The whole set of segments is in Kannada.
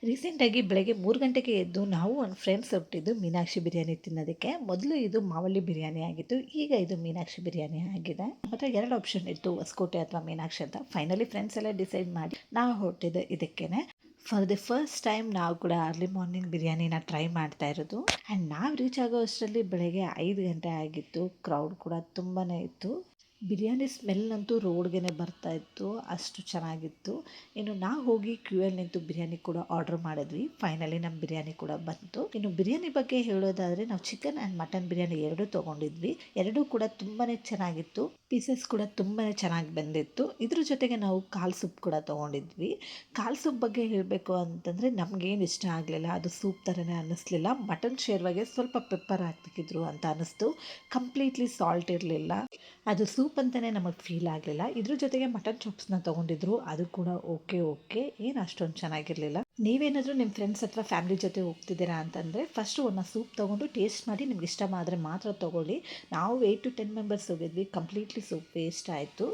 ರೀಸೆಂಟಾಗಿ ಬೆಳಗ್ಗೆ 3 ಗಂಟೆಗೆ ಎದ್ದು ನಾವು ಒಂದು ಫ್ರೆಂಡ್ಸ್ ಹೊರಟಿದ್ದು ಮೀನಾಕ್ಷಿ ಬಿರಿಯಾನಿ ತಿನ್ನೋದಕ್ಕೆ. ಮೊದಲು ಇದು ಮಾವಳ್ಳಿ ಬಿರಿಯಾನಿ ಆಗಿತ್ತು, ಈಗ ಇದು ಮೀನಾಕ್ಷಿ ಬಿರಿಯಾನಿ ಆಗಿದೆ. ಮತ್ತು 2 ಆಪ್ಷನ್ ಇತ್ತು, ಹೊಸಕೋಟೆ ಅಥವಾ ಮೀನಾಕ್ಷಿ ಅಂತ. ಫೈನಲಿ ಫ್ರೆಂಡ್ಸ್ ಎಲ್ಲ ಡಿಸೈಡ್ ಮಾಡಿ ನಾವು ಹೊರಟಿದ್ದು ಇದಕ್ಕೇನೆ. ಫಾರ್ ದಿ ಫಸ್ಟ್ ಟೈಮ್ ನಾವು ಕೂಡ ಅರ್ಲಿ ಮಾರ್ನಿಂಗ್ ಬಿರಿಯಾನಿನ ಟ್ರೈ ಮಾಡ್ತಾ ಇರೋದು. ಆ್ಯಂಡ್ ನಾವು ರೀಚ್ ಆಗೋ ಅಷ್ಟರಲ್ಲಿ ಬೆಳಗ್ಗೆ 5 ಗಂಟೆ ಆಗಿತ್ತು. ಕ್ರೌಡ್ ಕೂಡ ತುಂಬಾ ಇತ್ತು. ಬಿರಿಯಾನಿ ಸ್ಮೆಲ್ ಅಂತೂ ರೋಡ್ಗೆ ಬರ್ತಾ ಇತ್ತು, ಅಷ್ಟು ಚೆನ್ನಾಗಿತ್ತು. ಇನ್ನು ನಾವು ಹೋಗಿ ಕ್ಯೂಯಲ್ಲಿ ನಿಂತು ಬಿರಿಯಾನಿ ಕೂಡ ಆರ್ಡರ್ ಮಾಡಿದ್ವಿ. ಫೈನಲಿ ನಮ್ಮ ಬಿರಿಯಾನಿ ಕೂಡ ಬಂತು. ಇನ್ನು ಬಿರಿಯಾನಿ ಬಗ್ಗೆ ಹೇಳೋದಾದರೆ ನಾವು ಚಿಕನ್ ಆ್ಯಂಡ್ ಮಟನ್ ಬಿರಿಯಾನಿ ಎರಡೂ ತೊಗೊಂಡಿದ್ವಿ. ಎರಡೂ ಕೂಡ ತುಂಬಾ ಚೆನ್ನಾಗಿತ್ತು. ಪೀಸಸ್ ಕೂಡ ತುಂಬಾ ಚೆನ್ನಾಗಿ ಬಂದಿತ್ತು. ಇದ್ರ ಜೊತೆಗೆ ನಾವು ಕಾಲ್ ಸೂಪ್ ಕೂಡ ತೊಗೊಂಡಿದ್ವಿ. ಕಾಲ್ ಸೂಪ್ ಬಗ್ಗೆ ಹೇಳಬೇಕು ಅಂತಂದರೆ ನಮಗೇನು ಇಷ್ಟ ಆಗಲಿಲ್ಲ, ಅದು ಸೂಪ್ ಥರನೇ ಅನ್ನಿಸ್ಲಿಲ್ಲ. ಮಟನ್ ಶೇರ್ವಾಗೆ ಸ್ವಲ್ಪ ಪೆಪ್ಪರ್ ಹಾಕ್ಬೇಕಿದ್ರು ಅಂತ ಅನ್ನಿಸ್ತು. ಕಂಪ್ಲೀಟ್ಲಿ ಸಾಲ್ಟ್ ಇರಲಿಲ್ಲ, ಅದು ಸೂಪ್ ಅಂತಲೇ ನಮಗೆ ಫೀಲ್ ಆಗಲಿಲ್ಲ. ಇದ್ರ ಜೊತೆಗೆ ಮಟನ್ ಚಾಪ್ಸ್ನ ತೊಗೊಂಡಿದ್ರು, ಅದು ಕೂಡ ಓಕೆ ಏನು ಅಷ್ಟೊಂದು ಚೆನ್ನಾಗಿರಲಿಲ್ಲ. ನೀವೇನಾದರೂ ನಿಮ್ಮ ಫ್ರೆಂಡ್ಸ್ ಅಥವಾ ಫ್ಯಾಮಿಲಿ ಜೊತೆ ಹೋಗ್ತಿದ್ದೀರಾ ಅಂತಂದರೆ ಫಸ್ಟು ಒಂದು ಸೂಪ್ ತೊಗೊಂಡು ಟೇಸ್ಟ್ ಮಾಡಿ ನಿಮ್ಗೆ ಇಷ್ಟ ಆದರೆ ಮಾತ್ರ ತೊಗೊಳ್ಳಿ. ನಾವು 8 to 10 ಮೆಂಬರ್ಸ್ ಹೋಗಿದ್ವಿ, ಕಂಪ್ಲೀಟ್ಲಿ ಸೂಪ್ ವೇಸ್ಟ್ ಆಯಿತು.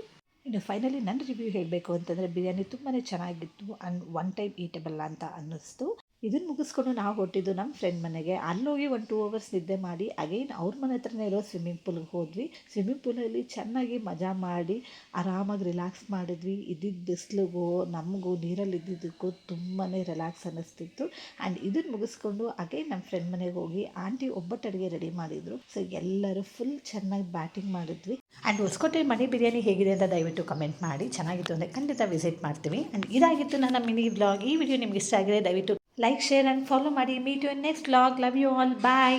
ಇನ್ನು ಫೈನಲಿ ನನ್ನ ರಿವ್ಯೂ ಹೇಳಬೇಕು ಅಂತಂದರೆ ಬಿರಿಯಾನಿ ತುಂಬಾ ಚೆನ್ನಾಗಿತ್ತು ಆ್ಯಂಡ್ ಒನ್ ಟೈಮ್ ಈಟಬಲ್ ಅಂತ ಅನ್ನಿಸ್ತು. ಇದನ್ನು ಮುಗಿಸ್ಕೊಂಡು ನಾವು ಹೊರಟಿದ್ದು ನಮ್ಮ ಫ್ರೆಂಡ್ ಮನೆಗೆ. ಅಲ್ಲೋಗಿ 1-2 ಅವರ್ಸ್ ನಿದ್ದೆ ಮಾಡಿ ಅಗೈನ್ ಅವ್ರ ಮನೆ ಹತ್ರನೇ ಇರೋ ಸ್ವಿಮ್ಮಿಂಗ್ ಪೂಲ್ಗೆ ಹೋದ್ವಿ. ಸ್ವಿಮ್ಮಿಂಗ್ ಪೂಲಲ್ಲಿ ಚೆನ್ನಾಗಿ ಮಜಾ ಮಾಡಿ ಆರಾಮಾಗಿ ರಿಲ್ಯಾಕ್ಸ್ ಮಾಡಿದ್ವಿ. ಇದ್ದಿದ್ದ ಬಿಸಿಲಿಗೂ ನಮಗೂ ನೀರಲ್ಲಿ ಇದ್ದಿದ್ದಕ್ಕೂ ತುಂಬಾ ರಿಲ್ಯಾಕ್ಸ್ ಅನ್ನಿಸ್ತಿತ್ತು. ಆ್ಯಂಡ್ ಇದನ್ನು ಮುಗಿಸ್ಕೊಂಡು ಅಗೈನ್ ನಮ್ಮ ಫ್ರೆಂಡ್ ಮನೆಗೆ ಹೋಗಿ ಆಂಟಿ ಒಬ್ಬಟ್ಟು ಅಡುಗೆ ರೆಡಿ ಮಾಡಿದರು. ಸೊ ಎಲ್ಲರೂ ಫುಲ್ ಚೆನ್ನಾಗಿ ಬ್ಯಾಟಿಂಗ್ ಮಾಡಿದ್ವಿ. ಆ್ಯಂಡ್ ಹೊಸಕೋಟೆ ಮನಿ ಬಿರಿಯಾನಿ ಹೇಗಿದೆ ಅಂತ ದಯವಿಟ್ಟು ಕಮೆಂಟ್ ಮಾಡಿ. ಚೆನ್ನಾಗಿತ್ತು ಅಂದರೆ ಖಂಡಿತ ವಿಸಿಟ್ ಮಾಡ್ತೀವಿ. ಆ್ಯಂಡ್ ಇದಾಗಿತ್ತು ನನ್ನ ಮಿನಿ ವ್ಲಾಗ್. ಈ ವಿಡಿಯೋ ನಿಮ್ಗೆ ಇಷ್ಟ ಆಗಿದೆ ದಯವಿಟ್ಟು ಲೈಕ್, ಶೇರ್ ಆ್ಯಂಡ್ ಫಾಲೋ ಮಾಡಿ. Meet you in next vlog. Love you all. Bye.